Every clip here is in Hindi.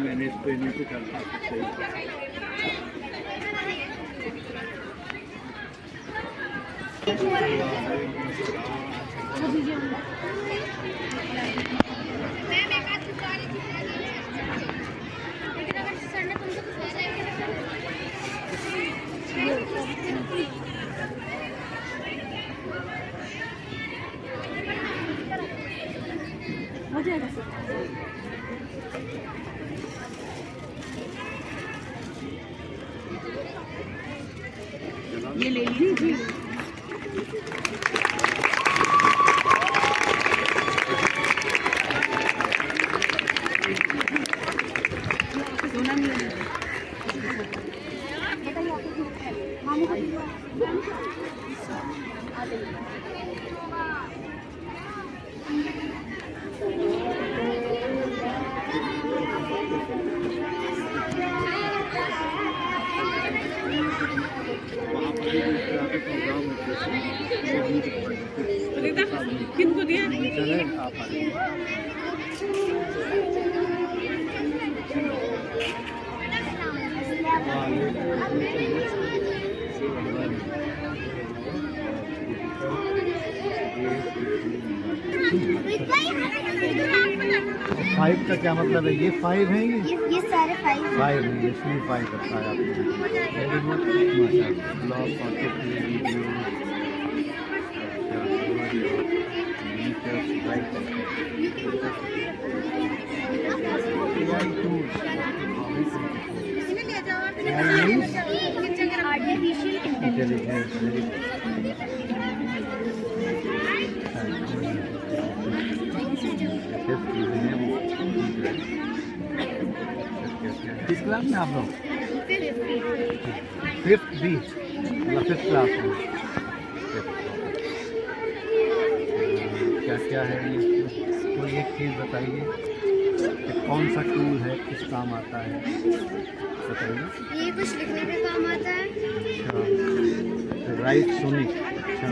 मैंने इसको इन्हीं से करता सही। हो जाएगा ये ले लीजिए। सोना नहीं है। किनको दिया? फाइव का क्या मतलब है? ये फाइव है, ये सारे फाइव फाइव है, ये सी फाइव बताया आपने। Very good, artificial intelligence. किस क्लास में आप लोग? फिफ्थ बी या फिफ्थ क्लास में? क्या क्या है ये? कोई एक चीज़ बताइए कि कौन सा टूल है, किस काम आता है, बताइए। ये कुछ लिखने पे काम आता है। अच्छा, राइट सोनिक। अच्छा,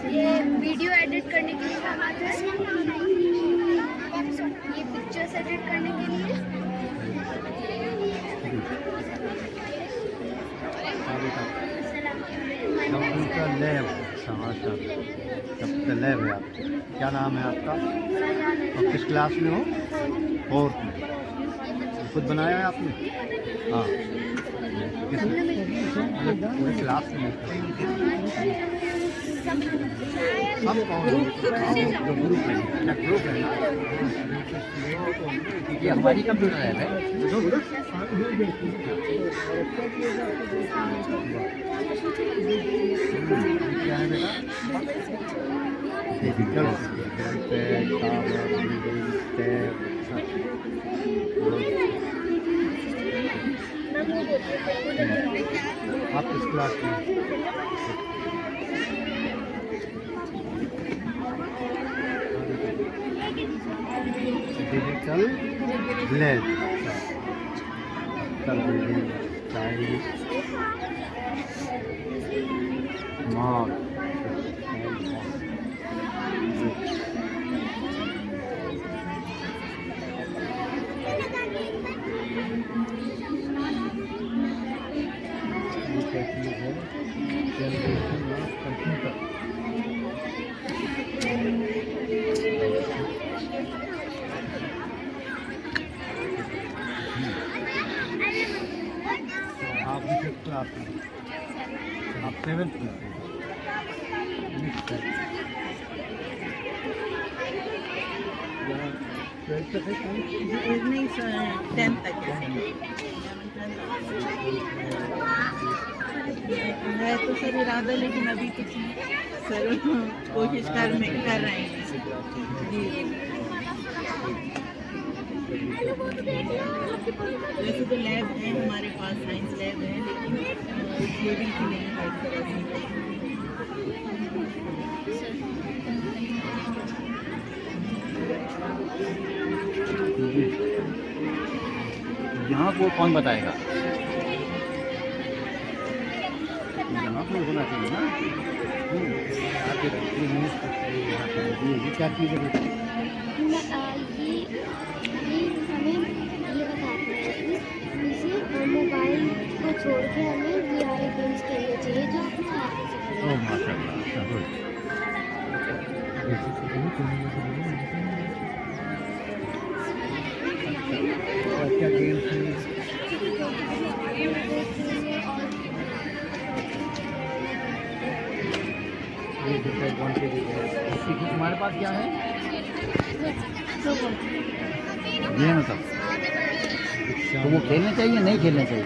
ये वीडियो एडिट करने के लिए काम आता है। ये पिक्चर्स एडिट करने के लिए। Computer lab. अच्छा, कंप्यूटर लैब है आपका। क्या नाम है आपका और किस क्लास में हो? फोर्थ में। खुद बनाया है आपने? हाँ, किस पूरे क्लास में? सब कौन? ग्रुप है, ग्रुप है ना? ये हमारी कंप्यूटर लैब है। क्या है बेटा? आप किस क्लास में? Digital lab. Mark generation of computer. आप भी फिफ्थ क्लास में, आप सेवेंथ में। नहीं सर, 10th तक है। है तो सर इरादा, लेकिन अभी कुछ सर कोशिश कर रहे हैं जी। वैसे तो लैब है हमारे पास, साइंस लैब है, लेकिन इस लेवल की नहीं है एक तरह से। यहाँ को कौन बताएगा? यहाँ पर होना चाहिए ना। आगे ये क्या चीज़ है? हमें ये बताते हैं कि इसे मोबाइल को छोड़ के हमें VR गेम्स खेलने चाहिए जो अपने हाथों से खेलना। ओह माशाल्लाह, गुड। क्या गेम्स हैं? ये डिसएडवांटेज है। तुम्हारे पास क्या है? ये मतलब तो वो खेलने चाहिए नहीं खेलने चाहिए?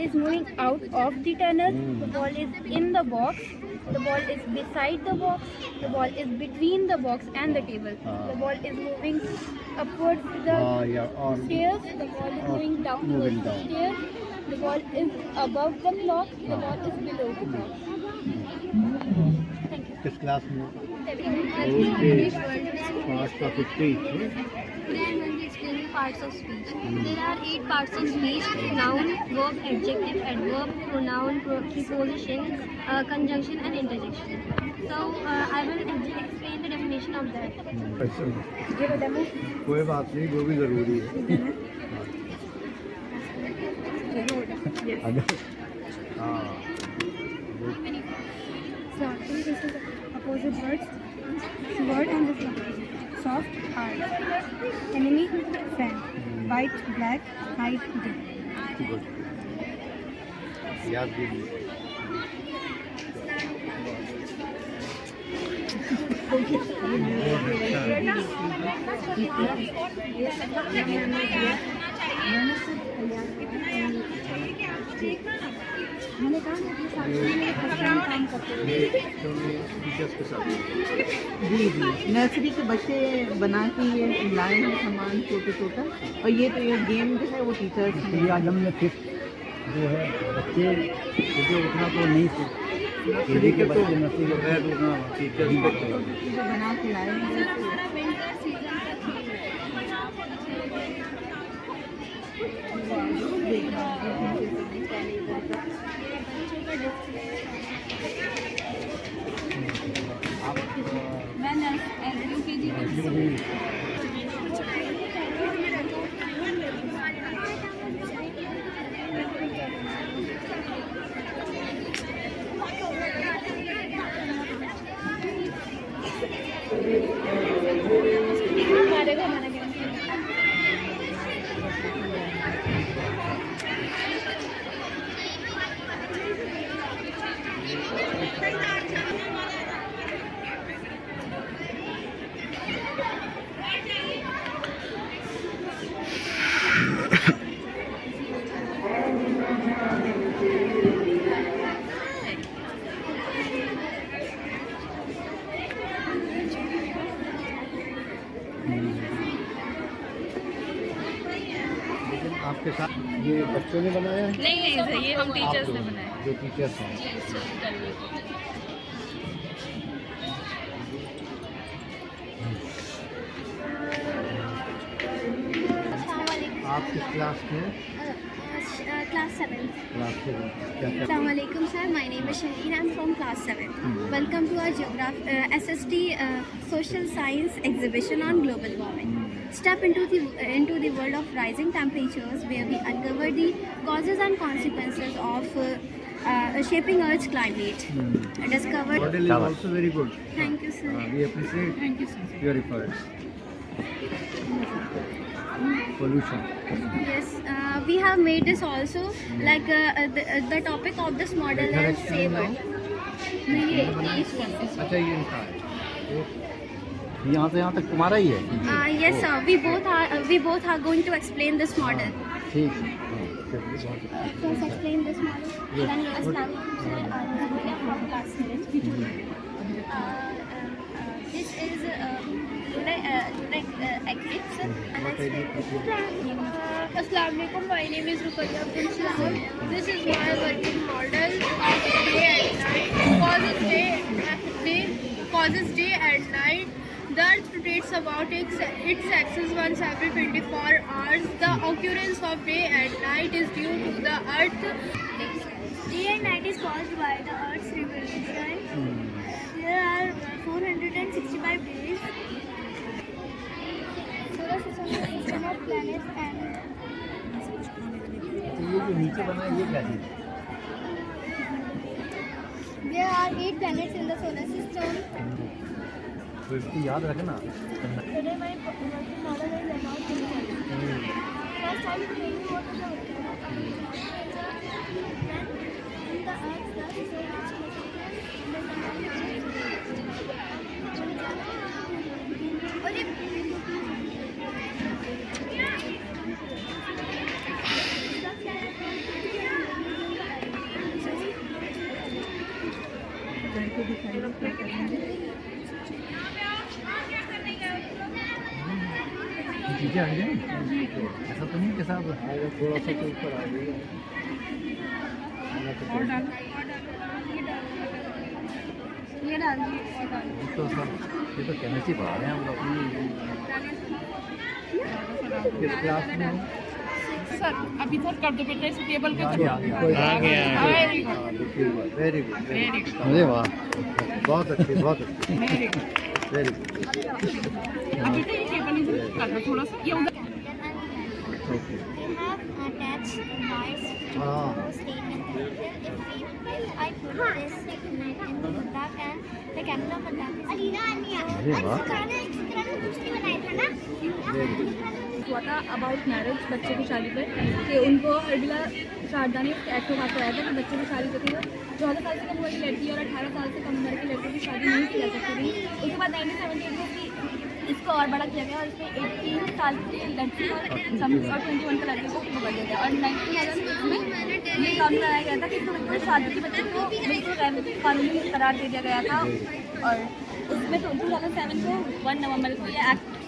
Is moving out of the tunnel. The ball is in the box. The ball is beside the box. The ball is between the box and the table. The ball is moving upwards the yeah, और stairs. The ball is moving down moving the down. stairs. The ball is above the clock. The ball is below the clock. Thank you. किस क्लास में? English word पाँच का 50। Today I'm going to explain the parts of speech. There are 8 parts of speech: noun, verb, adjective, adverb, pronoun, preposition, conjunction and interjection. So I will explain the definition of that. अच्छा, कोई बात नहीं, जो भी ज़रूरी है। अगर हाँ Starting, this is opposite words. Word and the flower. Soft, hard. Enemy, friend. White, black. Night, day. Good, याद कीजिए। मैंने कहा ना कि साथ काम करते हैं। टीचर्स के साथ जी नर्सरी के बच्चे बना के ये लाए हैं सामान छोटे छोटा, और ये तो ये गेम जो है वो टीचर्स ये आज हमने फिफ्थ जो है बच्चे सुबह उठना तो नहीं नर्सरी के बच्चे नर्सरी के बैठ उठना टीचर जो बना के लाए हैं। आपके साथ ये बच्चों ने बनाया है? नहीं सर, ये हम टीचर्स ने बनाया। जो टीचर्स हैं। आप किस क्लास के हैं? Class 7. क्लास के क्या क्या? Assalamualaikum sir, my name is Shaheen. I'm from class 7. Welcome to our SST Social Science exhibition on global warming. Step into the world of rising temperatures, where we uncover the causes and consequences of shaping Earth's climate. Discover. Model is also very good. Thank you sir. We appreciate thank you sir. your efforts. Pollution. Yes, we have made this also, like the topic of this model is saver. अच्छा ये इनका है। यहाँ से यहाँ तक तुम्हारा ही है? Yes sir, we both are going to explain this model. ठीक है। First explain this model. Then Assalamualaikum sir, we are from class 7. This is eclipse. Assalamualaikum, my name is Ruqayya bin Sulaiman. This is my working model of day and night. Causes day and night. The Earth rotates about its axis once every 24 hours. The occurrence of day and night is due to the Earth. Day and night is caused by से बना है, ये क्या चीज़? There are 8 planets in the solar system. तो इसको याद रखना। Today my model is about to first time playing what is the Earth does so much करके दिखाइए क्या करेंगे। चीज़ें आ गई ऐसा तो नहीं कि साहब थोड़ा सा तो ऊपर आ गई ये डाल दीजिए। तो सब ये तो केमिस्ट्री पढ़ा रहे हैं हम लोग। किस क्लास में हो? सर अभी सर कर दो बेटा, इस टेबल के आ गया वेरी गुड वेरी गुड। अरे वाह, बहुत अच्छी बहुत अच्छी, वेरी गुड। अभी तो ये टेबल इधर कर दो थोड़ा सा, ये उधर। Okay We have attached Mars हाँ statement character. If I put this in the duck and the camera for duck is अरे वाह वेरी गुड। हुआ था अबाउट मैरिज, बच्चे की शादी पर, कि उनको अरबिला शारदा ने एक्ट को बात कराया था कि बच्चे की शादी जो थी वो 14 साल से कम उम्र की लड़की और 18 साल से कम उम्र की लड़की की शादी नहीं की जा सकती थी। उसके बाद 1978 में इसको और बड़ा किया गया और इसमें 18 साल की लड़की और 21 का लड़के को कर दिया गया। और 1996 में ये कानून लाया गया था कि बिल्कुल शादी के बच्चे को बिल्कुल गैर कानूनी करार दे दिया गया था। और उसमें 2007 को 1 नवंबर को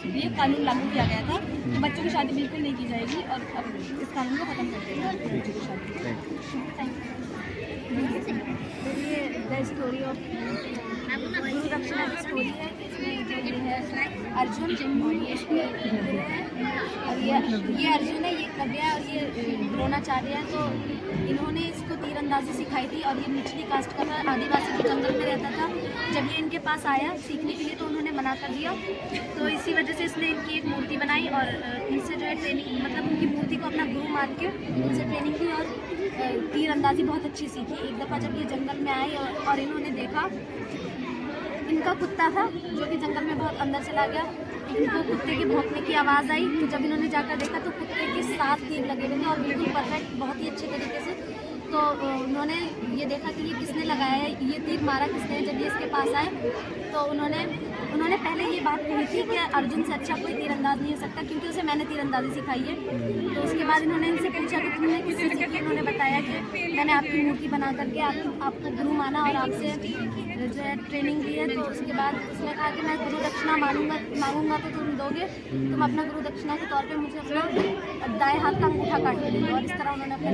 ये कानून लागू किया गया था कि बच्चों की शादी बिल्कुल नहीं की जाएगी और अब इस कानून को ख़त्म कर दिया गया बच्चों की शादी। ये द स्टोरी ऑफ गुरु दक्षिणा की स्टोरी है कि इसमें जो ये है अर्जुन और ये अर्जुन है, ये कव्या है और ये द्रोणाचार्य है। तो इन्होंने इसको तीरंदाजी सिखाई थी और ये निचली कास्ट का था, आदिवासी जो जंगल में रहता था। जब ये इनके पास आया सीखने के लिए तो उन्होंने मना कर दिया। तो इसी वजह से इसने इनकी एक मूर्ति बनाई और इनसे जो है ट्रेनिंग, मतलब उनकी मूर्ति को अपना गुरु मान के उनसे ट्रेनिंग की और तीरंदाजी बहुत अच्छी सीखी। एक दफ़ा जब ये जंगल में आए और इन्होंने देखा, इनका कुत्ता था जो कि जंगल में बहुत अंदर चला गया, इनको कुत्ते के भौंकने की आवाज़ आई। तो जब इन्होंने जाकर देखा तो कुत्ते के 7 तीर लगे हुए थे और बिल्कुल परफेक्ट, बहुत ही अच्छे तरीके से। तो उन्होंने ये देखा कि ये किसने लगाया है, ये तीर मारा किसने। जब ये इसके पास आए तो उन्होंने पहले ये बात कही थी कि अर्जुन से अच्छा कोई तीरंदाज नहीं हो सकता क्योंकि उसे मैंने तीरंदाजी सिखाई है। तो उसके बाद इन्होंने इनसे पूछा कि तुमने किससे सीखी। इन्होंने बताया कि मैंने आपकी मूर्ति बना करके आपको गुरु माना और आपसे जो है ट्रेनिंग दी है। तो उसके बाद उसने कहा कि मैं गुरु दक्षिणा मांगूंगा तो तुम दोगे, तुम अपना गुरु दक्षिणा के तौर पे मुझे अपना दाएं हाथ का अंगूठा काट के दे दो। और इस तरह उन्होंने अपने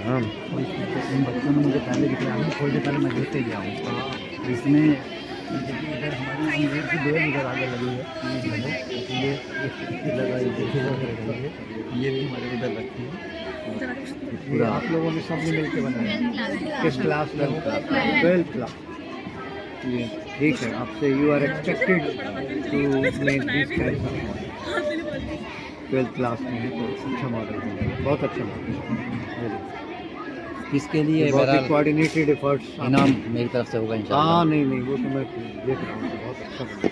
हाँ इन बच्चों ने मुझे पहले दिखाया, थोड़ी देर पहले मैं देखते गया हूँ। इसमें इधर हमारी इधर की डोर इधर आगे लगी है, ये लगा ये भी हमारे इधर रखी है। पूरा आप लोगों ने सब मिल के बनाया। किस क्लास में? 12th class. ये ठीक है, आपसे you are expected to make this kind of model. 12th class में है तो अच्छा मॉडल है, बहुत अच्छा मॉडल। इसके लिए कोऑर्डिनेटेड एफर्ट्स इनाम मेरी तरफ से होगा इंशाल्लाह। हाँ नहीं वो तो मैं देख रहा हूँ, बहुत अच्छा बना,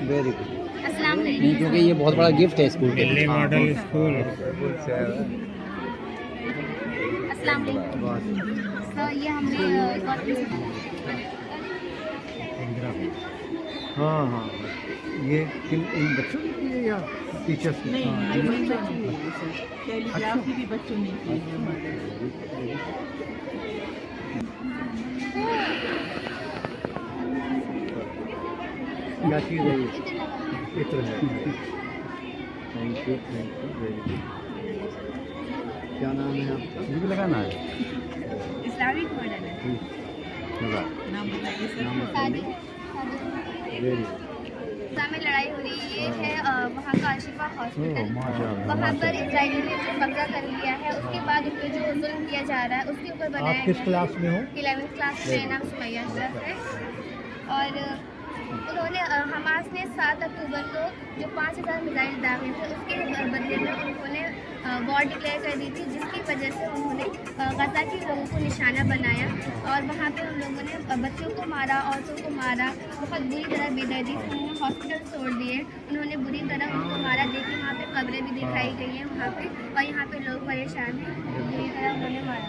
वेरी गुड। अस्सलाम वालेकुम। नहीं, क्योंकि ये बहुत बड़ा गिफ्ट है स्कूल के लिए। मॉडल स्कूल अस्सलाम वालेकुम। तो ये हमने हाँ हाँ ये इन बच्चों के लिए या टीचर्स के? कैलीग्राफी भी बच्चों ने की। क्या चीज़ है ये? चित्र है। Thank you very good. क्या नाम है आपका? ये भी लगाना है। इस्लामिक मॉडल है। लगा नाम बताइए सर। नाम बताइए। Very good. गजा में लड़ाई हो रही है। ये है वहाँ का अशिफा हॉस्पिटल। माशाअल्लाह, वहाँ पर इजराइली ने जो कब्जा कर लिया है, उसके बाद उन पर जो जुल्म किया जा रहा है उसके ऊपर बनाया आप किस क्लास में हो? 11th क्लास में। मेरा नाम सुमैया अशरफ है। और उन्होंने हमास ने 7 अक्टूबर को जो 5000 मिसाइल दागे थे उसके बदले में उन्होंने वॉर डिक्लेयर कर दी थी, जिसकी वजह से उन्होंने गजा के लोगों को निशाना बनाया और वहाँ पे उन लोगों ने बच्चों को मारा, औरतों को मारा, बहुत बुरी तरह बेदर्दी से उन्होंने हॉस्पिटल तोड़ दिए, उन्होंने बुरी तरह उनको मारा। देखिए वहाँ पे कब्रें भी दिखाई गई हैं वहाँ पे, और यहाँ पे लोग परेशान हैं, बुरी तरह उन्होंने मारा।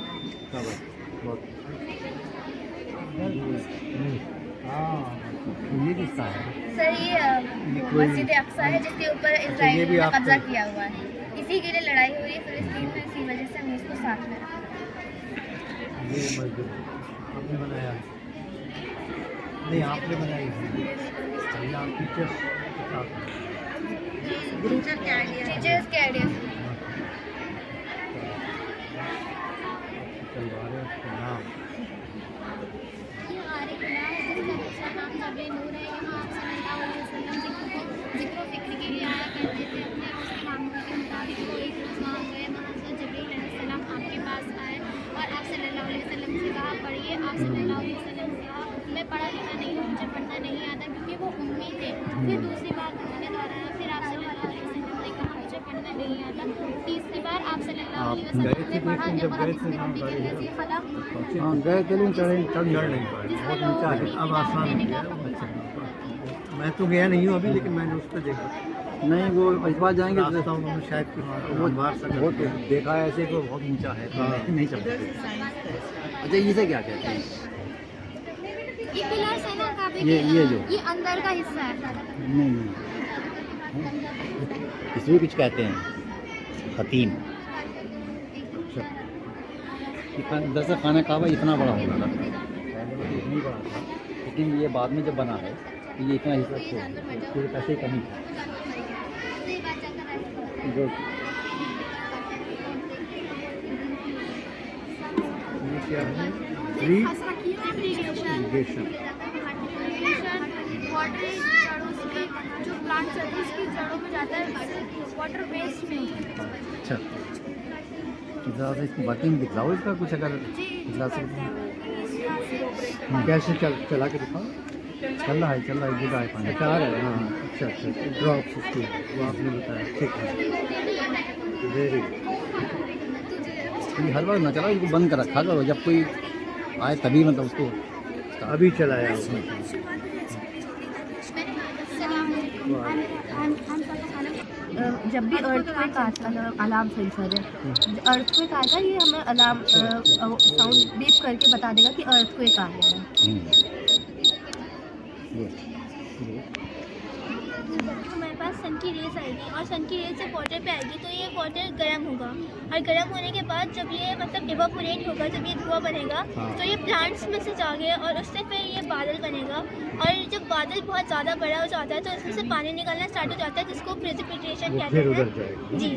ये किस्सा है। सर ये मस्जिद अक्सा है जिसके ऊपर इजराइल ने कब्जा किया हुआ है। इसी के लिए लड़ाई हो रही है फिलिस्तीन में, इसी वजह से हमने इसको साथ में रखा। ये मस्जिद आपने बनाया है? नहीं, आपने बनाई है। ये आप टीचर्स के साथ हैं। टीचर्स के आइडिया से। चलवा रहे हैं उसका नाम। जिक्र के लिए आया करते थे, अपने उसके मामलों के मुताबिक वो एक रोज़ वहाँ गए, वहाँ से जबरील अलैहिस्सलाम आपके पास आए और आप सल्लल्लाहु अलैहि वसल्लम से कहा पढ़िए। आप सल्लल्लाहु अलैहि वसल्लम ने कहा मैं पढ़ा लिखा नहीं हूँ, मुझे पढ़ना नहीं आता, क्योंकि वो उम्मी थे। फिर दूसरी बार उन्होंने दोहराया, फिर आप सल्लल्लाहु अलैहि वसल्लम ने कहा मुझे पढ़ना नहीं आता। तीसरी बार आप सल्लल्लाहु अलैहि वसल्लम ने पढ़ा जब गए थे हाँ गए थे, लेकिन चढ़ नहीं पाए, बहुत ऊँचा है। अब आसान हो गया। मैं तो गया नहीं हूँ अभी, लेकिन मैंने उस पर देखा। नहीं, वो इस बार जाएंगे तो रास्ता उन्होंने शायद वो तो देखा है ऐसे को बहुत ऊंचा है, नहीं चल सकते। अच्छा, इसे क्या कहते हैं? ये पिलर्स है ना काबे ये जो ये अंदर का हिस्सा है। नहीं इसमें कुछ कहते हैं खतीम। दरअसल खाना काबा इतना बड़ा होगा था, नहीं बड़ा था, लेकिन ये बाद में जब बना है तो ये इतना हिस्सा फिर पैसे कमी था। जो ये क्या है? इरिगेशन। वाटर जड़ों से जो प्लांट है उसकी जड़ों में जाता है, वाटर वेस्ट में। अच्छा, ज़रा सा इसको वर्किंग दिखलाओ इसका कुछ, अगर दिखला सकते हैं। कैसे चला के दिखाओ। चल रहा है गिरा है पानी। अच्छा आ रहा है। हाँ अच्छा ड्रॉप्स उसकी वो आपने बताया, ठीक है, वेरी गुड। ये हर बार न चला, इसको बंद कर रखा करो, जब कोई आए तभी मतलब उसको अभी चलाया उसने। जब भी अर्थक्वेक आता है, अलार्म सेंसर है, अर्थक्वेक आता है, ये हमें अलार्म साउंड बीप करके बता देगा कि अर्थक्वेक आ गया है। हमारे पास सन की रेस आएगी और सन की रेस जब वाटर पे आएगी तो ये वाटर गर्म होगा, और गर्म होने के बाद जब ये मतलब इवापोरेट होगा, जब ये धुआं बनेगा तो ये प्लांट्स में से जागे और उससे फिर ये बादल बनेगा, और जब बादल बहुत ज़्यादा बड़ा हो जाता है तो इसमें से पानी निकलना स्टार्ट हो जाता है, जिसको प्रेसिपिटेशन कहते हैं जी।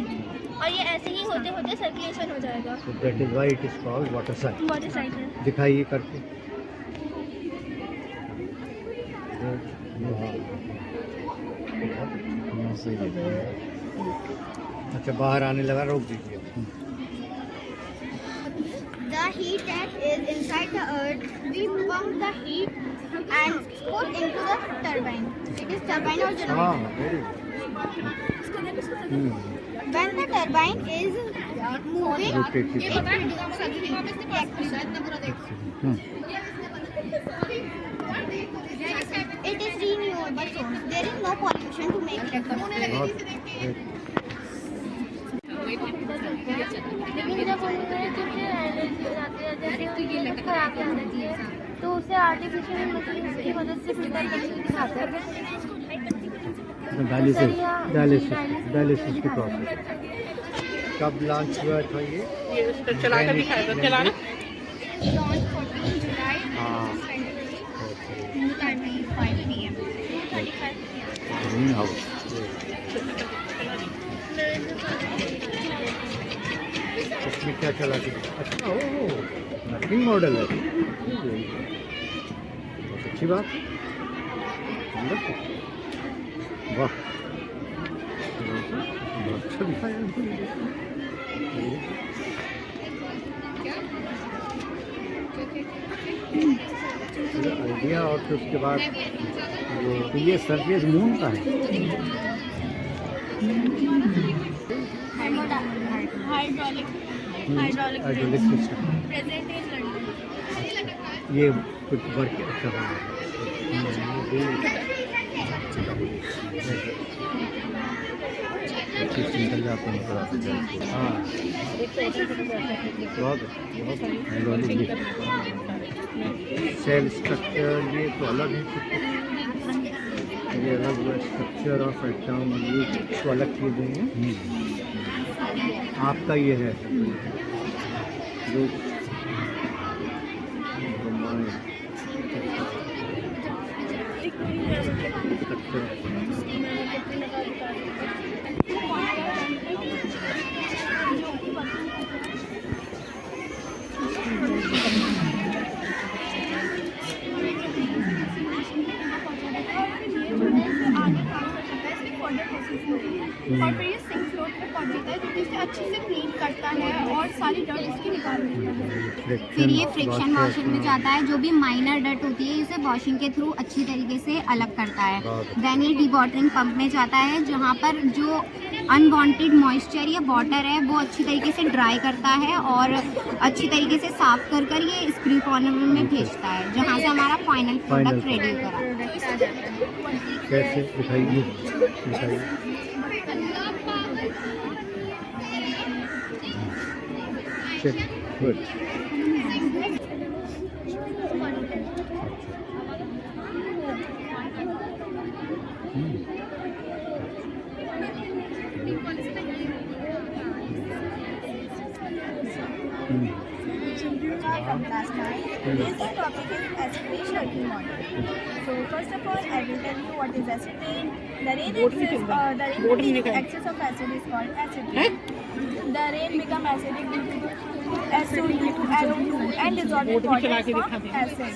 और ये ऐसे ही होते होते सर्कुलेशन हो जाएगा। That is why it is called water cycle. Water cycle. दिखाइए करके। अच्छा बाहर आने लगा, रोक दीजिए। The heat that is inside the earth, we pump the heat and put into the turbine. It is turbine or generator. हाँ very good. When the turbine is moving, Rotating. it produces it is renewable source. There is no pollution to make electricity. लेकिन जब उन्होंने खराब कर देती है तो उसे आर्टिफिशियल इंटेलिजेंस की मदद से फिल्टर करके दिखाते हैं। डायलिसिस की प्रोसेस कब लॉन्च हुआ था ये चला कर दिखाएगा, चलाना। Launched 14 July हाँ 2025 PM. Green house. इसमें क्या चला के? अच्छा ओह नथिंग मॉडल है, बहुत अच्छी बात है। वाह, बहुत अच्छा दिखाया आइडिया। और फिर उसके बाद तो ये सरफेस मून का है। हाइड्रोलिक सिस्टम ये कुछ वर्क अच्छा हो निकल जाते हैं। हाँ बहुत हाइड्रोलिक सेल स्ट्रक्चर ये तो अलग है, ये अलग स्ट्रक्चर और एटम ये तो अलग चीज़ें हैं। आपका ये है जो और फिर ये सिंक फ्लोर पे पहुंच जाता है, तो इसे अच्छे से क्लीन करता है और सारी डर्ट इसकी निकाल देता है। फिर ये फ्रिक्शन वॉशिंग में जाता है, जो भी माइनर डर्ट होती है इसे वॉशिंग के थ्रू अच्छी तरीके से अलग करता है। देन ये डिवॉटरिंग पंप में जाता है, जहाँ पर जो अनवांटेड मॉइस्चर या वाटर है वो अच्छी तरीके से ड्राई करता है और अच्छी तरीके से साफ कर कर ये स्क्रू कॉर्नर में भेजता है, जहाँ से हमारा फाइनल प्रोडक्ट रेडी होगा। कैसे दिखाइए good. Last night. Today's topic is acid rain shirking model. So first of all, I will tell you what is acid rain. The rain excess of acid is called acid rain. The rain become acidic due to SO2, NO2 and dissolved water form acid.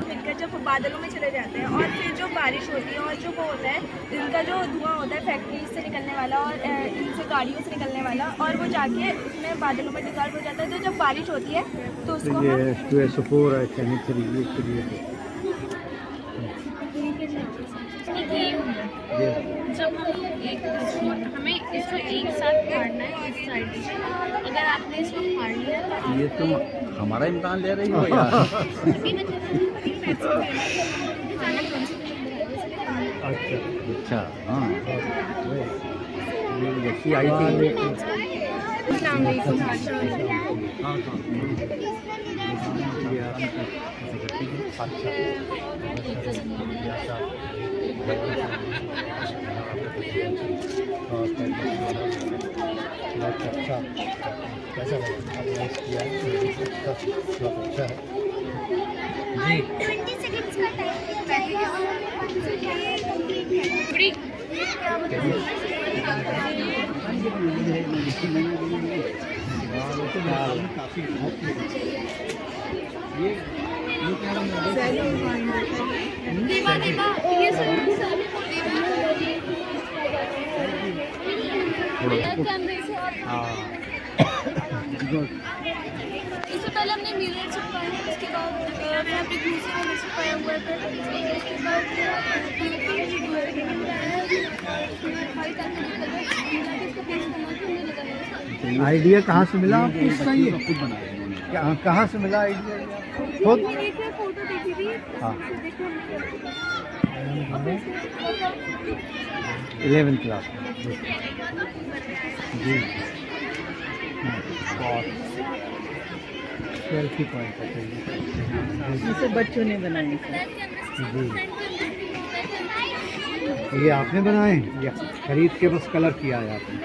मिलकर जब बादलों में चले जाते हैं और फिर जो बारिश होती है और जो वो होता है, इनका जो धुआं होता है फैक्ट्री से निकलने वाला और इनसे गाड़ियों से निकलने वाला, और वो जाके उसमें बादलों में डिजॉल्व हो जाता है। तो जब बारिश होती है तो उसको ये H2SO4 है केमिकल यूज करिए। जब हमें इसको एक साथ फाड़ना है इस साइड से, अगर आपने इसको फाड़ लिया तो ये तुम हमारा इम्तहान ले रही हो यार। अच्छा हाँ, ये बच्ची आई थी। अच्छा कैसा लगा किया बहुत अच्छा है जी। 20 सेकंड्स का टाइम दिया जाएगा और ये कंप्लीट इससे पहले हमने मिरर चिपकाया है, उसके बाद फैब्रिक ग्लू से हमने चिपकाया हुआ है, उसके बाद आइडिया कहाँ से मिला आपको इसका? ये खुद बनाया इन्होंने। कहाँ से मिला आइडिया? खुद? फोटो देखी थी। हाँ 11th क्लास में जी। सेल्फी पॉइंट है जिसे बच्चों ने बनाए थे। जी। ये आपने बनाए या खरीद के बस कलर किया है आपने?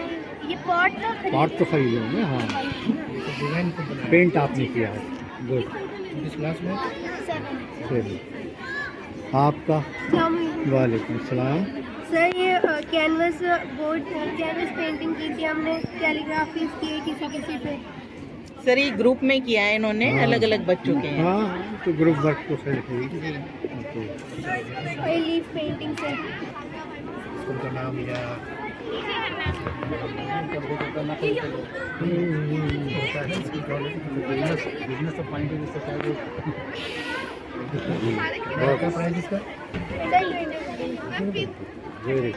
ये पॉट पॉट तो खरीदे होंगे। हाँ डिज़ाइन पेंट आपने किया है। गुड। किस क्लास में? 7। आपका? वालेकुम सलाम। सर ये कैनवस बोर्ड कैनवस पेंटिंग की थी हमने, कैलीग्राफी की किसी पे। सर ये ग्रुप में किया है इन्होंने, हाँ। अलग अलग बच्चों के हैं। हाँ तो ग्रुप वर्क तो सही है। लीफ पेंटिंग से स्कूल का नाम या बिजनेस ऑफ पॉइंट ऑफ क्या प्राइस इसका?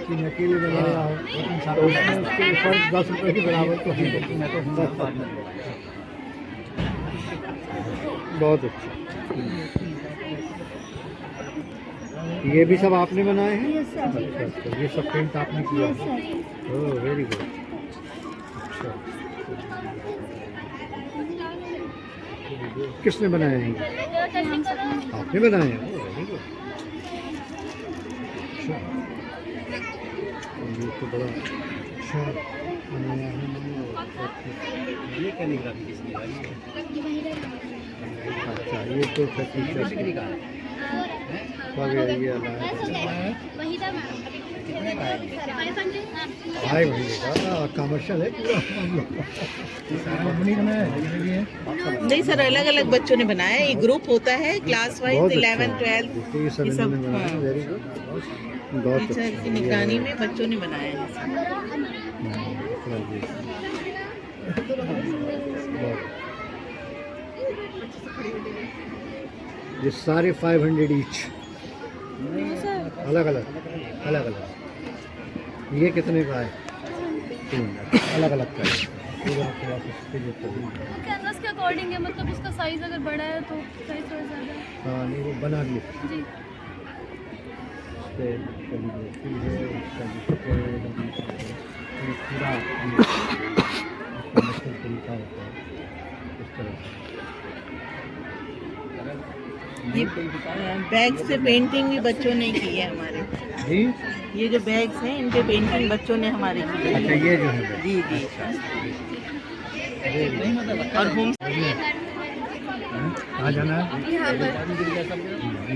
तीन अकेले बना रहा हो तो उसमें उसके ऊपर 10 रुपये के बराबर तो है। बहुत अच्छा। ये भी सब आपने बनाए हैं? अच्छा, ये सब पेंट आपने किया है? Oh very good. अच्छा, किसने बनाए हैं? आपने बनाए हैं? Oh very good. अच्छा, ये तो बड़ा अच्छा बनाया है। ये कैलीग्राफी किसने लगाई है? अच्छा, ये तो फैक्ट्री का है। ये भाई का कमर्शियल है नहीं सर, अलग अलग बच्चों ने बनाया है। ये ग्रुप होता है क्लास वाइज 11th 12th ये सब टीचर की निगरानी में बच्चों ने बनाया है। ये सारे 500 ईच, अलग अलग। ये कितने का है? 3 अलग अलग का है। कैनवस के अकॉर्डिंग है, मतलब उसका साइज अगर बड़ा है तो साइज थोड़ा ज़्यादा है। हाँ, नहीं वो बना दिए जी। पूरा तरीका होता है इस तरह से। ये बैग से पेंटिंग भी बच्चों ने की है हमारे। जी, ये जो बैग्स हैं इनके पेंटिंग बच्चों ने हमारे की है। अच्छा, ये जो है जी जी। और होम कहाँ जाना है?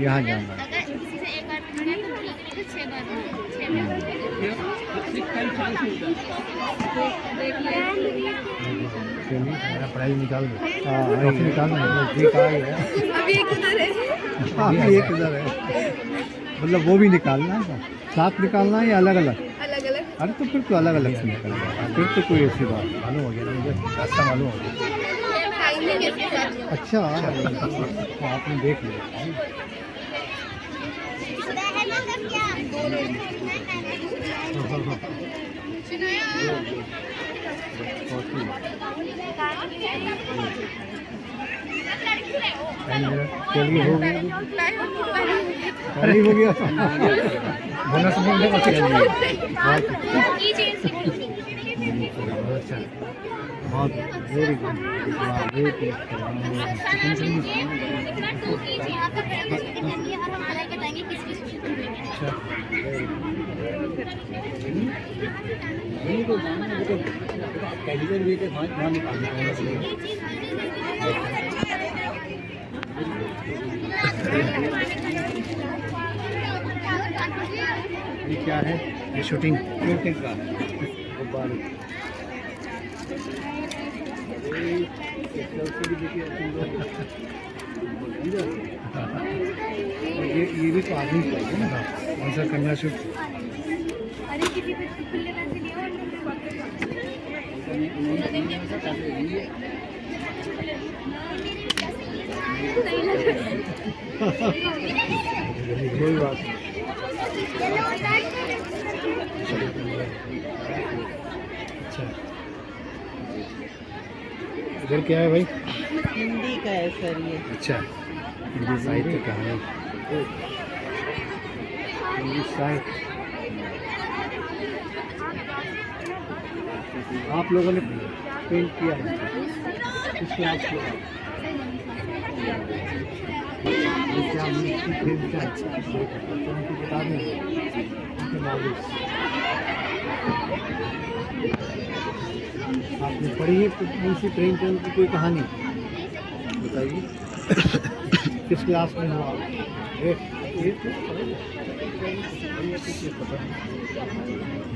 यहाँ जाना है। मेरा प्राइस निकाल दो। हाँ, निकाल दो। जी कहा है अभी एक उधर है। अभी एक इधर है, मतलब वो भी निकालना है, साथ निकालना है या अलग अलग? अलग अलग। अरे तो फिर तो अलग अलग से निकलना, फिर तो कोई ऐसी बात मालूम हो गया ना, मुझे रास्ता मालूम हो गया। अच्छा, तो आपने देख लिया। चलिए हो गया, अरे हो गया बोनस मिल बहुत वेरी गुड। ये क्या है? ये शूटिंग का गुब्बारे। ये भी तो आदमी चाहिए ना, कौन सा करना शूट। अरे किसी पे खुले पैसे लिए कोई बात नहीं। अच्छा, इधर क्या है भाई? हिंदी का है सर ये। अच्छा, हिंदी साहित्य कहानी, हिंदी साहित्य। आप लोगों ने पेंट किया है किस क्लास में? क्या पेंट क्या बच्चों की किताबें उनके नॉलेज आपने पढ़ी है? मुंशी प्रेमचंद की कोई कहानी बताइए। किस क्लास में हो आप?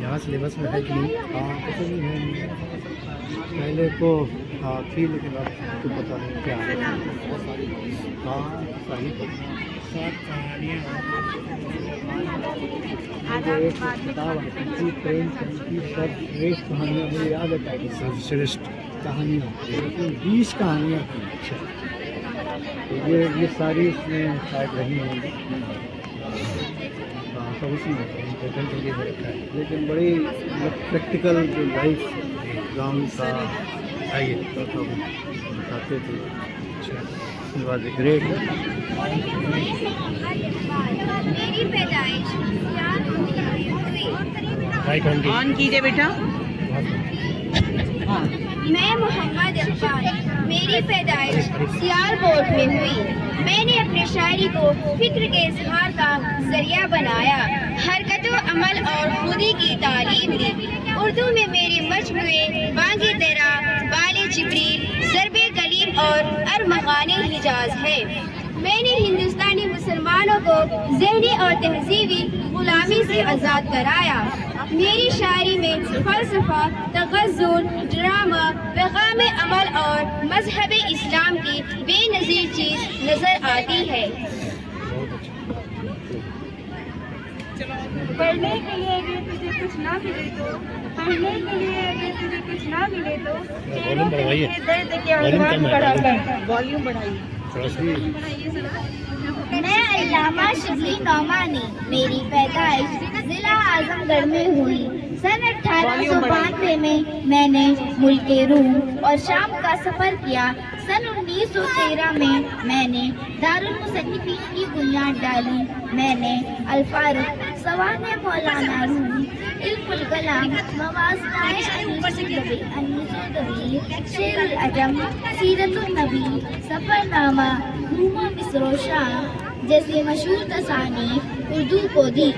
यहाँ सिलेबस में है कि नहीं? हाँ, कुछ नहीं है। पहले तो हाँ थी, लेकिन अब तो पता नहीं क्या है। हाँ सही किताब आती थी प्रेमचंद की सर्वश्रेष्ठ कहानियाँ, मुझे याद है सर्वश्रेष्ठ कहानियाँ, लेकिन 20 कहानियाँ थी। तो ये सारी इसमें शायद रही होंगी। हाँ सब उसमें इम्पोर्टेंट के लिए रखा है। लेकिन बड़ी प्रैक्टिकल जो लाइफ गाँव का है ये तो बताते थे। अच्छा ग्रेट। मेरी पैदाइश ऑन कीजिए बेटा। मैं मोहम्मद इकबाल, मेरी पैदाइश सियालकोट में हुई। मैंने अपनी शायरी को फिक्र के इजहार का जरिया बनाया, हरकत अमल और खुदी की तालीम दी। उर्दू में मेरे मजमूए बांगी तेरा, बाले जिब्रील, ज़रबे कलीम और अरमगाने हिजाज है। मैंने हिंदुस्तानी मुसलमानों को ज़हनी और तहजीबी गुलामी से आज़ाद कराया। मेरी शायरी में फ़लसफ़ा, तग़ज़्ज़ुल, ड्रामा, पैग़ाम अमल और मज़हब इस्लाम की बेनज़ीर चीज़ नज़र आती है। पढ़ने के लिए अगर तुझे कुछ ना मिले तो, पढ़ने के लिए अगर तुझे कुछ ना मिले तो, तेरों के लिए दर्द के अनवार पढ़ा कर। वॉल्यूम बढ़ाइए। मैं अल्लामा शबीर नौमानी, मेरी पैदाइश जिला आजमगढ़ में हुई। सन 1892 में मैंने मुल्क रूम और शाम का सफ़र किया। सन 1913 में मैंने दारुल मुसन्निफीन की बुनियाद डाली। मैंने अल-फारूक, सवाने मौलाना रूम, इल्मुल कलाम, मवाज़नाए अन्निसुदवी, शेरुल अजम, सीरतुन नबी, सफ़रनामा, रूमा मिस्र शाम जैसे मशहूर तसानीफ उर्दू को दी।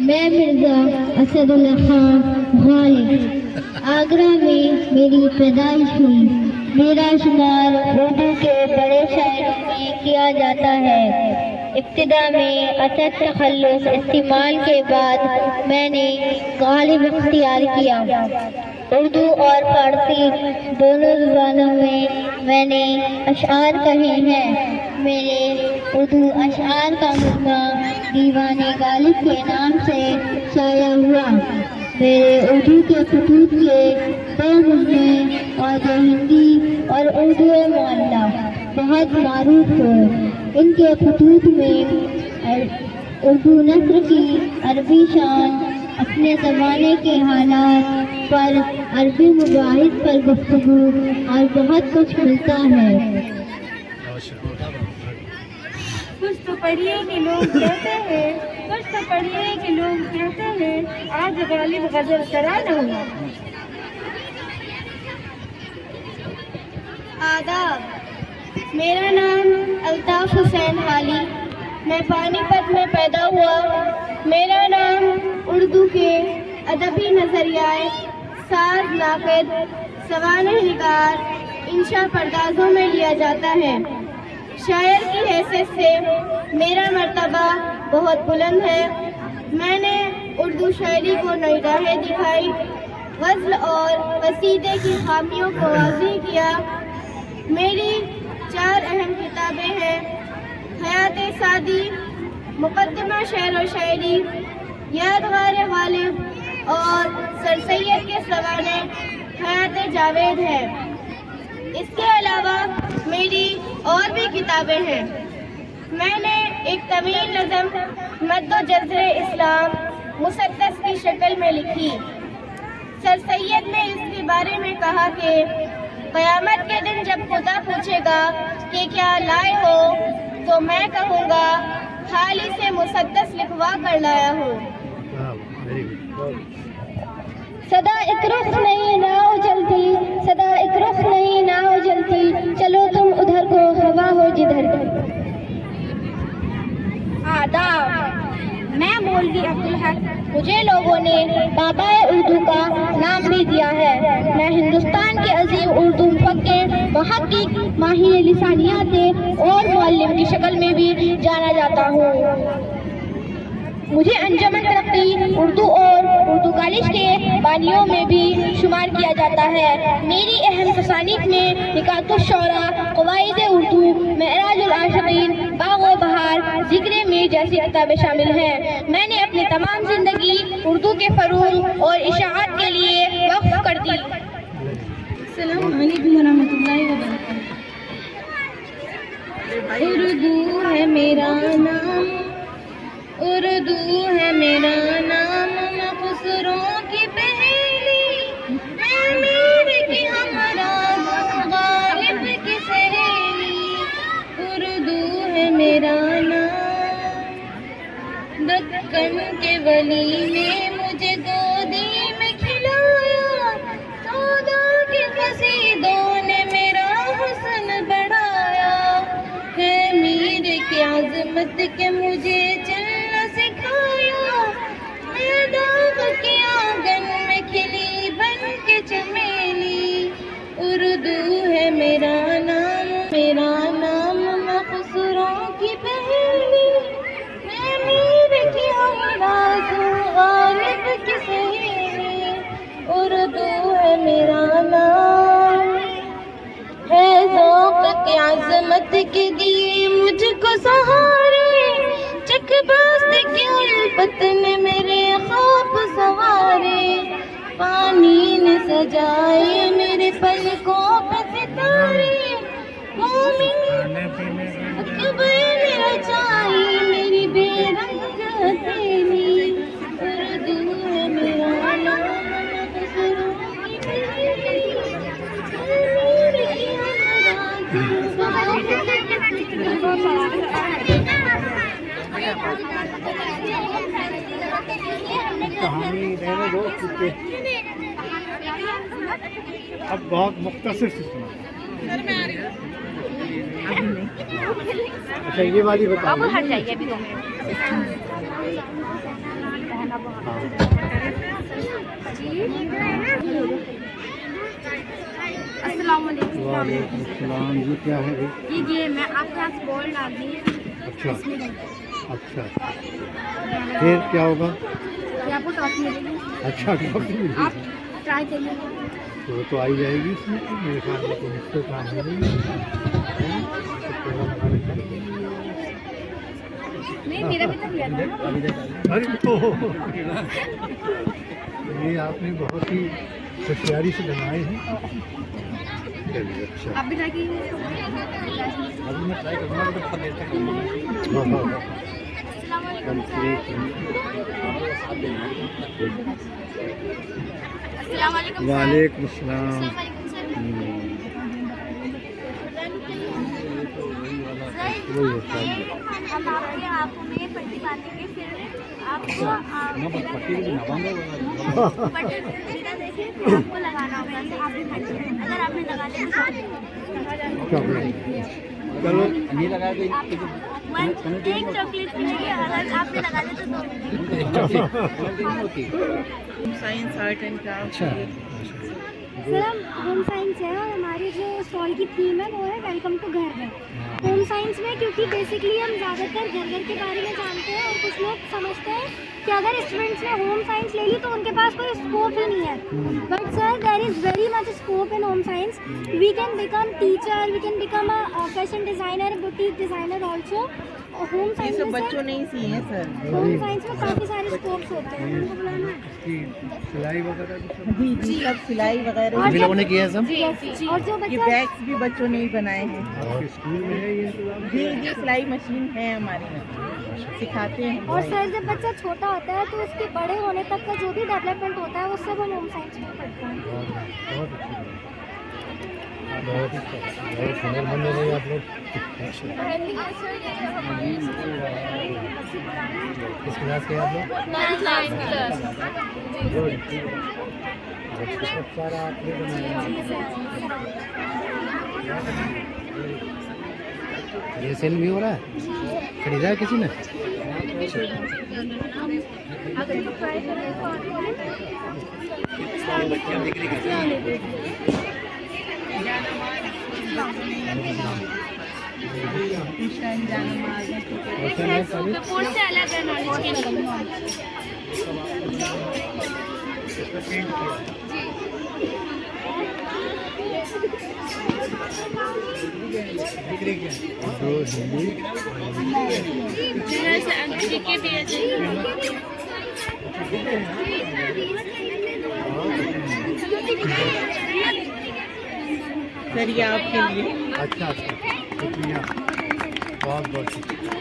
मैं मिर्ज़ा असदुल्ला खान गालिब, आगरा में मेरी पैदाइश हुई। मेरा शुमार उर्दू के बड़े शायरों में किया जाता है। इब्तिदा में अतत तखल्लुस इस्तेमाल के बाद मैंने गालिब इख्तियार किया। उर्दू और फारसी दोनों ज़ुबानों में मैंने अशआर कहे हैं। मेरे उर्दू अशआर का मुद्दा दीवाने गालिब के नाम से शाया हुआ। मेरे उर्दू के खतूत के 2 मुद्दे और 2 हिंदी और उर्दू मोहल्ला बहुत मारूफ हो। इनके खतूत में उर्दू नस्र की अरबी शान, अपने ज़माने के हालात पर अरबी मुबाहिस पर गुफ्तगू और बहुत कुछ मिलता है। कुछ तो पढ़िए कि लोग कहते हैं, कुछ तो पढ़िए कि लोग कहते हैं, आज गालिब गजल करा लूँगा। आदाब, मेरा नाम अल्ताफ हुसैन हाली, मैं पानीपत में पैदा हुआ। मेरा नाम उर्दू के अदबी नज़रियाए, साज नाक़िद, सवाने निगार, इंशा पर्दाज़ों में लिया जाता है। शायर की हैसियत से मेरा मर्तबा बहुत बुलंद है। मैंने उर्दू शायरी को नई राहें दिखाई, गज़ल और कसीदे की खामियों को वाज़ेह किया। मेरी 4 अहम किताबें हैं: हयात सादी, मुक़द्दिमा शेर व शायरी, यादगार गालिब और सर सैयद के सवाने हयात जावेद है। इसके अलावा मेरी और भी किताबें हैं। मैंने एक तवील नज़म मद्दो जज़्रे इस्लाम मुसद्दस की शक्ल में लिखी। सर सैयद ने इसके बारे में कहा कि क़यामत के दिन जब खुदा पूछेगा कि क्या लाए हो, तो मैं कहूँगा हाल ही से मुसद्दस लिखवा कर लाया हूँ। सदा एक रुख नहीं नाव जलती, सदा एक रुख नहीं नाव जलती, चलो तुम उधर को हवा हो जिधर की। आदाब, मैं मौलवी अब्दुल हक, मुझे लोगों ने बाबाए उर्दू का नाम भी दिया है। मैं हिंदुस्तान के अजीम उर्दू मुफक्किर, मुहक्किक, माहिर लिसानियात और मुअल्लिम की शक्ल में भी जाना जाता हूँ। मुझे अंजुमन तरक्की उर्दू और उर्दू कॉलेज के बानियों में भी शुमार किया जाता है। मेरी अहम तसानीफ में निकातुश्शौरा, क़वाइद उर्दू, महराजुल आशिकीन, बाग़ व बहार, ज़िक्र मीर जैसी किताबें शामिल हैं। मैंने अपनी तमाम ज़िंदगी उर्दू के फ़रोग़ और इशाअत के लिए वक़्फ़ कर दी। अस्सलामु अलैकुम वरहमतुल्लाहि वबरकातुहू। उर्दू है मेरा नाम, उर्दू है मेरा नाम, मक़सूरों की पहेली, मैं मीर की हमराज़, गालिब की सहेली। उर्दू है मेरा नाम। दक्कन के वली ने मुझे गोदी में खिलाया, सौदा के कसीदों ने मेरा हुस्न बढ़ाया। है मीर की आज़मत के मुझे चलना सिखाया, मैं दाग के आंगन में खिली बन के चमेली। उर्दू है मेरा नाम, मक़सूरों की पहेली, मैं मीर की हमराज़, गालिब की सहेली। उर्दू है मेरा नाम। है ज़ौक़ की आज़मत के दिए मुझको सहारे, चकबाज़ की उल्फत ने मेरे ख्वाब संवारे। पानी ने सजाए मेरे पलकों पे सितारे, मोमिन अकबर ने रचाई मेरी बेरंग हथेली। उर्दू है मेरा नाम, मक़सूरों की पहेली, मीर की कहानी रहने दो, क्योंकि अब बहुत मुख्तसर से सुना। अच्छा, ये वाली बताओ। अब हट जाइए अभी 2 मिनट। अस्सलाम वालेकुम। वालेकुम सलाम। ये क्या है? ये गेम है, आपके पास बॉल डाल दी। अच्छा अच्छा, फिर क्या होगा? ये आपको टॉफी मिलेगी, अच्छा, टॉफी मिलेगी। आप ट्राई करिए। तो वो तो आई जाएगी इसमें, मेरे ख्याल में तो मुझसे काम हो रही है। नहीं, मेरा भी तो लिया था ना। अरे तो ये आपने बहुत ही होशियारी से बनाए हैं। चलिए, अच्छा। आप भी ट्राई कीजिए। अभी मैं ट्राई करूँगा तो बहुत देर तक करूँगा। हाँ हाँ अस्सलाम वालेकुम। वालेकुम सलाम। वही होता है। हम आपके आंखों में पट्टी बांधेंगे, फिर आपको ना बस पट्टी को भी ना बांधो। पट्टी देखिए, फिर आपको लगाना होगा। तो आप भी अगर आपने लगा लिया चलो, नहीं लगाया तो एक चॉकलेट मिलेगी, अगर आपने लगा लिया तो 2 होती। Science, art and craft. Sir, हम होम साइंस है और हमारी जो स्टॉल की थीम है वो है वेलकम टू घर है। होम साइंस में क्योंकि बेसिकली हम ज़्यादातर घर के बारे में जानते हैं और कुछ लोग समझते हैं कि अगर स्टूडेंट्स ने होम साइंस ले ली तो उनके पास कोई स्कोप ही नहीं है। But sir, there is very much scope in home science. We can become teacher, we can become a fashion designer, boutique designer also. Home ये साइंस सब में बच्चों ने ही सिए हैं सर। होम साइंस में काफ़ी सारे स्कोप्स होते हैं। इसकी सिलाई वगैरह भी सब जी जी, सब सिलाई वगैरह। और लोगों ने किया है सब। और जो ये बच्चा बैग्स भी बच्चों ने ही बनाए हैं। आपके स्कूल में है ये इंतजाम? जी जी, सिलाई मशीन है हमारे यहाँ, सिखाते हैं। और सर, जब बच्चा छोटा होता है तो उसके बड़े होने तक का जो भी डेवलपमेंट होता है वो सब हम होम साइंस में पढ़ते हैं। बहुत अच्छी बात। बहुत हुनरमंद हो गए आप लोग। किस क्लास के आप लोग? बहुत सारा आपने बनाया। ये सेल भी हो रहा है? खरीदा है किसी ने? ईशान जानमाज पेपर से अलग है नॉलेज के लिए। तो हिंदी जनरल से अंग्रेजी के भी है। सर ये आपके लिए। अच्छा अच्छा शुक्रिया, बहुत बहुत शुक्रिया।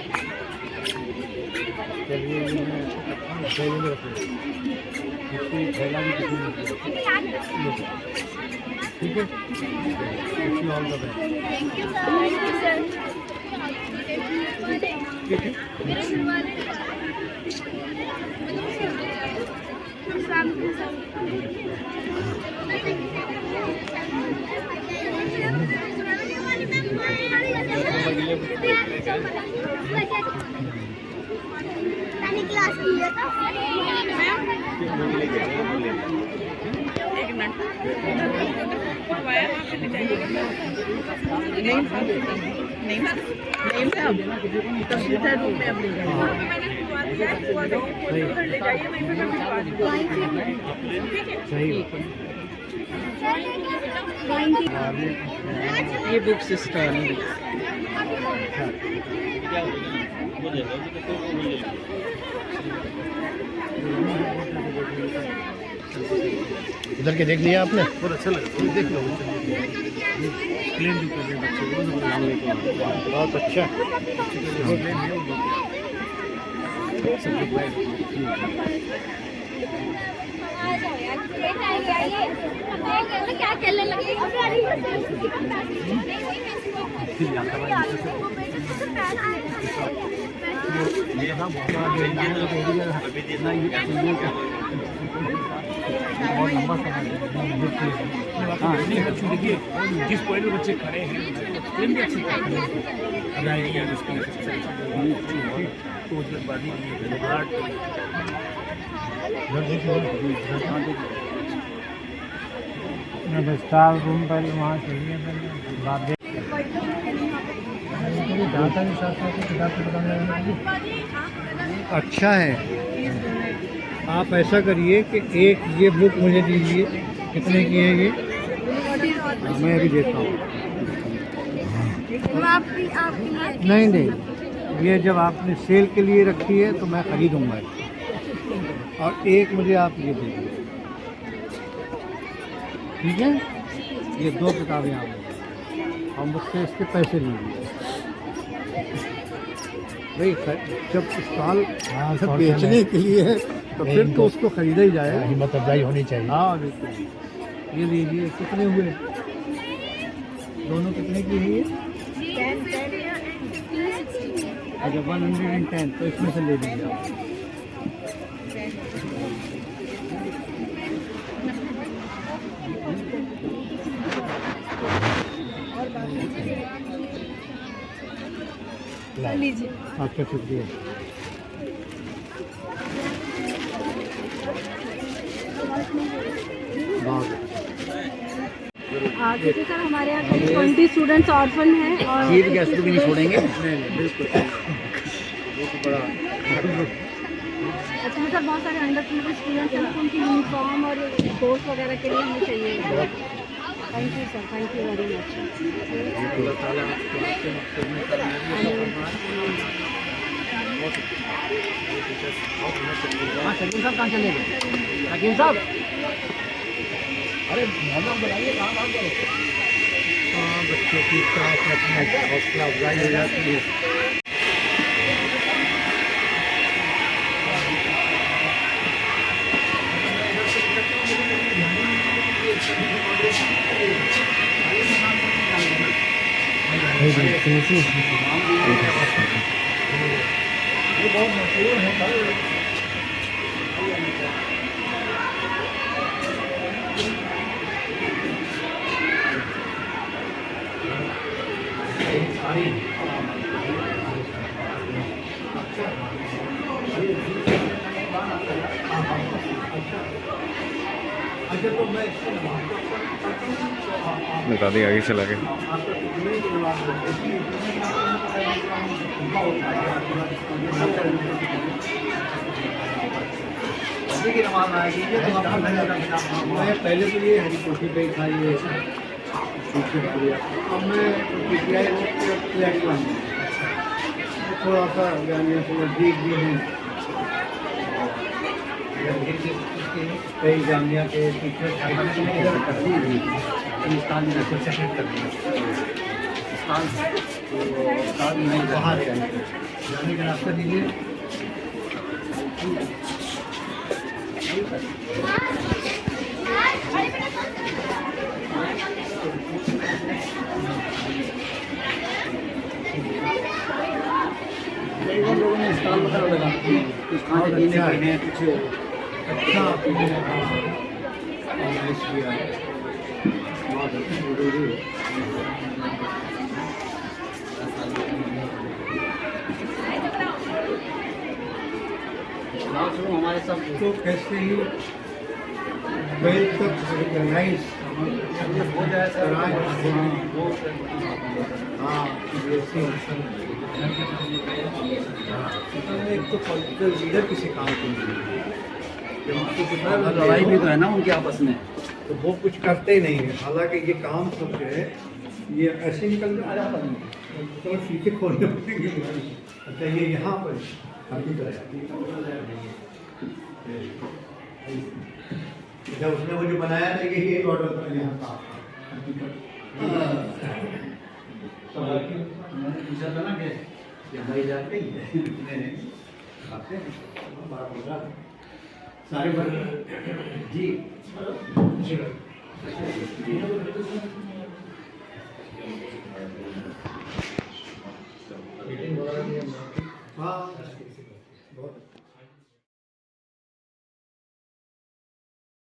चलिए ये मैं थैली में रखूँगा, इसकी थैला भी कितनी होती है, ठीक है। इसकी ऑल द बेस्ट, ठीक है। क्लास की है एक मिनट नहीं साहब कंप्यूटर रूम में अब ले सही ये बुक सिस्टम उधर के देख लिया आपने, बहुत अच्छा लगा, देख लो। प्लेन भी कर रहे हैं बच्चे, बहुत अच्छा। क्या खेलने लगे बहुत लंबा समय हाँ देखिए जिस पॉइंट में बच्चे खड़े हैं ट्रेन भी अच्छी स्टार रूम पहले वहाँ चाहिए, बात अच्छा है। आप ऐसा करिए कि एक ये बुक मुझे दीजिए, कितने की है ये, मैं अभी देता हूँ। नहीं नहीं, ये जब आपने सेल के लिए रखी है तो मैं खरीदूँगा, और एक मुझे आप ये दीजिए, ठीक है। ये 2 किताबें आप और मुझसे इसके पैसे लीजिए भाई। जब स्टॉल बेचने के लिए है तो फिर तो उसको खरीदा ही जाए, हिम्मत अफजाई होनी चाहिए। हाँ बिल्कुल। ये लीजिए, कितने हुए दोनों, कितने की हुई? अच्छा 110, तो इसमें से ले लीजिए आप। लीजिए। अच्छा शुक्रिया। क्योंकि सर हमारे यहाँ 20 स्टूडेंट्स ऑर्फन हैं और चीफ गेस्ट भी नहीं छोड़ेंगे। नहीं बिल्कुल बड़ा। अच्छा सर, बहुत सारे अंडर प्रिविलेज स्टूडेंट्स हैं, उनकी यूनिफॉर्म और कोर्स वगैरह के लिए हमें चाहिए। Thank you sir, thank you very much. हाँ शकील साहब कहाँ चले गए? शकील साहब, अरे बुलाइए, कहाँ बात करो। हाँ बच्चों की हौसला अफजाई हो जाती है। ये बहुत मशहूर है। अच्छा तो मैं बता दिया आगे चला गया। की नमाज आएगी मैं पहले तो ये हरी कोठी पे ही था ये अब मैं थोड़ा सा यानी नजदीक भी है कई जामिया के टीचर करती भी हिंदुस्तान में सेपरेट कर दिया बाहर जाने का रास्ता दीजिए। लोगों ने स्टॉल वगैरह लगा कुछ खाने पीने के कुछ अच्छा हमारे सब तो कैसे ही तक ऑर्गेनाइज हो जाए सर। हाँ एक तो पॉलिटिकल लीडर किसी काम को लड़ाई भी तो है ना उनके आपस में, तो वो कुछ करते ही नहीं है। हालांकि ये काम सब जो है ये ऐसे निकल जाता है तो सीखे खोलने पड़ेंगे। अच्छा ये यहाँ पर जब उसने वो जो बनाया था कि ये ऑर्डर था यहाँ का मैंने पूछा था ना कि भाई जाते ही है आते हैं बड़ा बोला सारे बन जी मीटिंग वगैरह भी हाँ बहुत